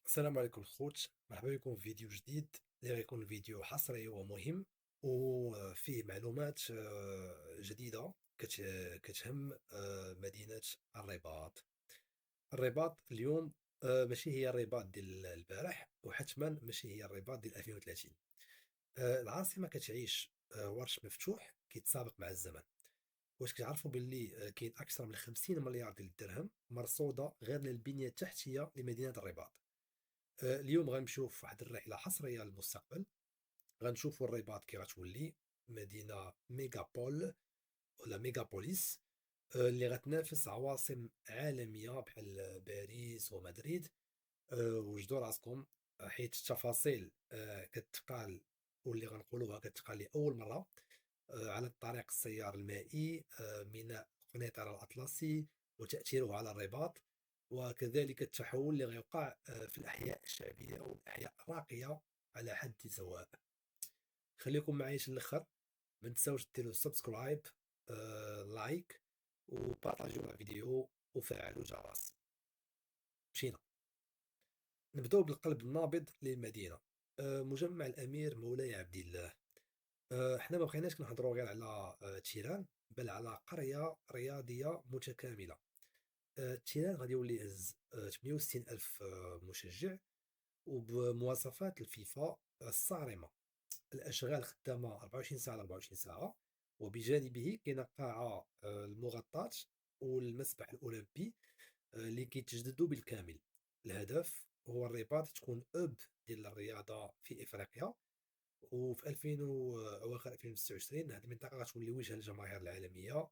السلام عليكم الخوت، مرحبا بكم في فيديو جديد اللي غيكون فيديو حصري ومهم وفيه معلومات جديدة كتهم مدينة الرباط. الرباط اليوم ماشي هي الرباط ديال البارح، وحتما ماشي هي الرباط ديال 2030. العاصمة كتعيش ورش مفتوح كيتسابق مع الزمن. واش كتعرفوا باللي كاين أكثر من 50 مليار ديال الدرهم مرصودة غير للبنية التحتية لمدينة الرباط. اليوم غنمشيو في واحد الرحلة حصرية للمستقبل. غنشوفوا الرباط كي غتولي مدينة ميغابول ولا ميغابوليس، اللي غتنافس عواصم عالمية بحال باريس ومدريد. وجدوا راسكم، حيت التفاصيل كتقال واللي غنقولوها كتقال لأول مرة. على الطريق السيار المائي، ميناء قنيطرة الأطلسي وتأثيره على الرباط، وكذلك التحول اللي غيوقع في الأحياء الشعبية والأحياء الراقية على حد سواء. خليكم معايا للآخر، ما تنساوش ديروا سبسكرايب، لايك، وبارطاجيو الفيديو وفعلوا الجرس. مشينا نبداو بالقلب النابض للمدينة، مجمع الأمير مولاي عبد الله. حنا ما بغيناش كنهضروا غير على تيران، بل على قرية رياضية متكاملة. تيران غادي يولي يهز 68 ألف مشجع، وبمواصفات الفيفا الصارمة. الأشغال خدامة 24 ساعة على 24 ساعة، وبجانبه كاينة قاعة المغطاة والمسبح الأولمبي اللي كيتجددوا بالكامل. الهدف هو الرباط تكون ديال الرياضة في إفريقيا. وفي 2000 أواخر 2026 هذه المنطقة غتولي وجهة للجماهير العالمية،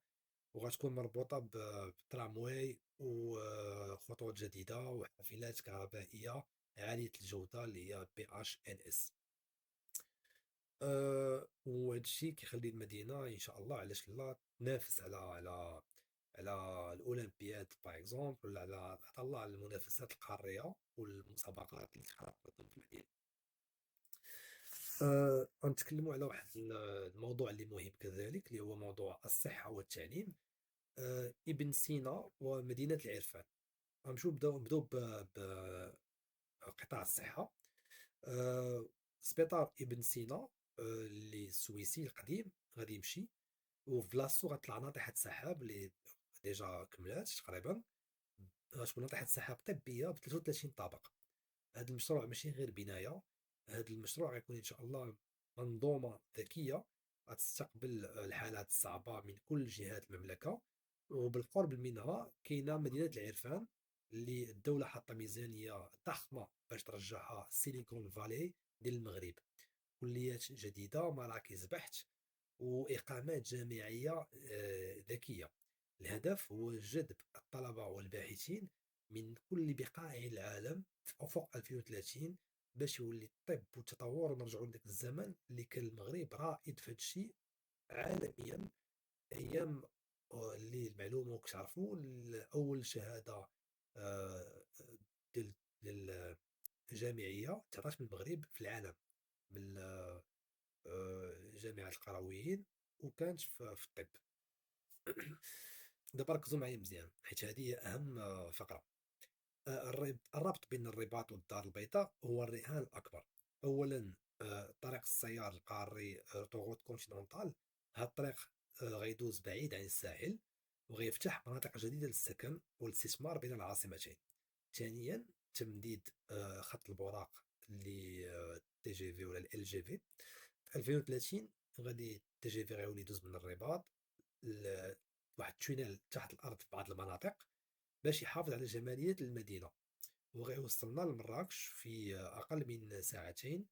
وغتكون مربوطة بترامواي وخطوط جديدة وحافلات كهربائية عالية الجودة اللي هي PHNS. وهذا الشيء كيخلي المدينة إن شاء الله علاش لا تنافس على الأولمبياد باغ اكزومبل، ولا على حتى الله على المنافسات القارية والمسابقات اللي تقدم في المدينة. غنتكلموا على واحد الموضوع اللي مهم كذلك، اللي هو موضوع الصحة والتعليم. ابن سينا ومدينة العرفان. غنمشيو نبداو بقطاع الصحة. سبيطار ابن سينا، اللي السويسي القديم غادي يمشي، وفي بلاصتو غتطلع ناطحة سحاب اللي ديجا كملات تقريبا. غتكون ناطحة سحاب طبية ب 33 طابق. هذا المشروع ماشي غير بناية، هذا المشروع غيكون إن شاء الله منظومة ذكية غتستقبل الحالات الصعبة من كل جهات المملكة. وبالقرب منها كاينة مدينة العرفان، اللي الدولة حاطة ميزانية ضخمة باش ترجعها سيليكون فالي ديال المغرب. كليات جديدة، مراكز بحث، وإقامات جامعية ذكية. الهدف هو جذب الطلبة والباحثين من كل بقاع العالم في أفق 2030، باش يولي الطب والتطور ونرجعوا لذاك الزمن اللي كان المغرب رائد في هذا الشيء عالميا. أيام اللي المعلومة كتعرفوا أول شهادة آه، ديال ديال الجامعية تعطات من المغرب في العالم، من جامعة القرويين، وكانت في الطب. دابا ركزوا معايا مزيان حيت هذه هي أهم فقرة. الربط بين الرباط والدار البيضاء هو الرهان الأكبر. أولا، طريق السيار القاري، طوغوت كونتينونتال. هذا الطريق غيدوز بعيد عن الساحل، وغيفتح مناطق جديدة للسكن والاستثمار بين العاصمتين. ثانيا، تمديد خط البراق اللي تي جي في ولا ال جي في. في 2030 غادي التي جي في غيولي يدوز من الرباط واحد التونيل تحت الأرض في بعض المناطق، باش يحافظ على جمالية المدينة، وغيوصلنا لمراكش في أقل من ساعتين.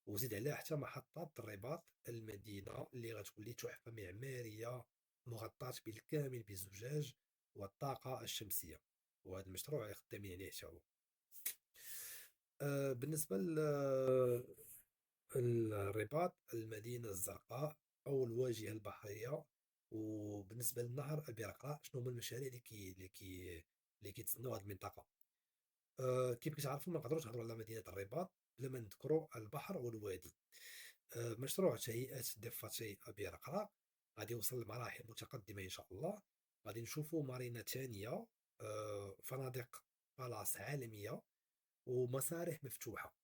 وزيد عليها حتى محطة الرباط المدينة اللي غتولي تحفة معمارية مغطاة بالكامل بالزجاج والطاقة الشمسية. وهذا المشروع خدامين عليه حتى هو. بالنسبة للرباط، المدينة الزرقاء أو الواجهة البحرية. وبالنسبة للنهر أبي رقراء، شنو هما المشاريع اللي كيتسناو هذه المنطقة؟ كيف كتعرفوا ما نقدروش نهضروا على مدينة الرباط بلا ما نذكروا البحر والوادي. مشروع تهيئة ضفتي أبي رقراق غادي يوصل لمراحل متقدمة إن شاء الله. غادي نشوفوا مارينا ثانية، فنادق بالاص عالمية، ومسارح مفتوحة.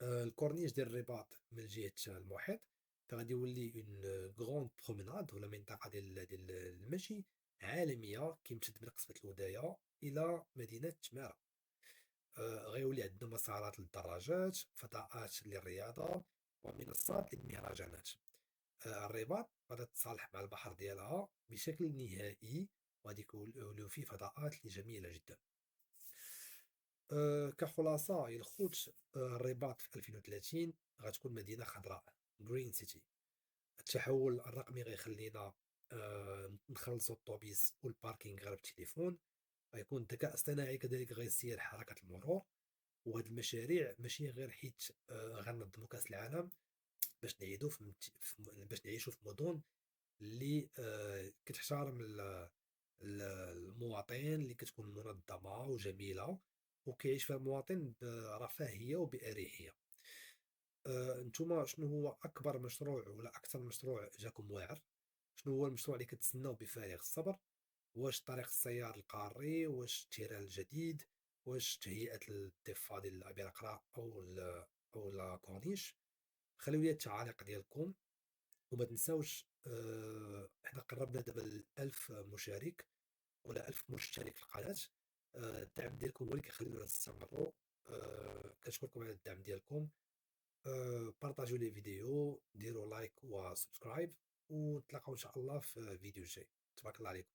الكورنيش ديال الرباط من جهة المحيط، فغادي يولي اون غروند بروميناد ولا منطقة ديال المشي عالمية كيمتد من قصبة الوداية إلى مدينة تمارا. غيولي عندنا مسارات للدراجات، فضاءات للرياضة، ومنصات للمهرجانات. الرباط غادا تتصالح مع البحر ديالها بشكل نهائي، وغادي يوليو فيه فضاءات اللي جميلة جدا. كخلاصة يا الخوت، الرباط في 2030 غتكون مدينة خضراء، جرين سيتي. التحول الرقمي غيخلينا نخلصوا الطوبيس والباركينغ غير بالتليفون. غيكون الذكاء الاصطناعي كذلك غيسير حركة المرور. وهاد المشاريع ماشي غير حيت غنظموا كأس العالم باش نعيدوا باش نعيشوا في مدن اللي كتحترم المواطن، اللي كتكون منظمة وجميلة وكيعيش فيها المواطن برفاهية وبأريحية. نتوما شنو هو أكبر مشروع ولا أكثر مشروع جاكم واعر؟ شنو هو المشروع اللي كتسناو بفارغ الصبر؟ واش طريق السيار القاري، واش التيران الجديد، واش تهيئة الضفة ديال الأبيرقراء أو لا كورنيش؟ خليو لي التعاليق ديالكم. وما تنساوش حنا قربنا دابا ل1000 مشارك ولا 1000 مشترك في القناة. الدعم ديالكم هو اللي كيخلينا نستمروا. كنشكركم على الدعم ديالكم. بارطاجيو لي فيديو، ديروا لايك وسبسكرايب، ونتلاقاو ان شاء الله في فيديو جاي. تبارك الله عليكم.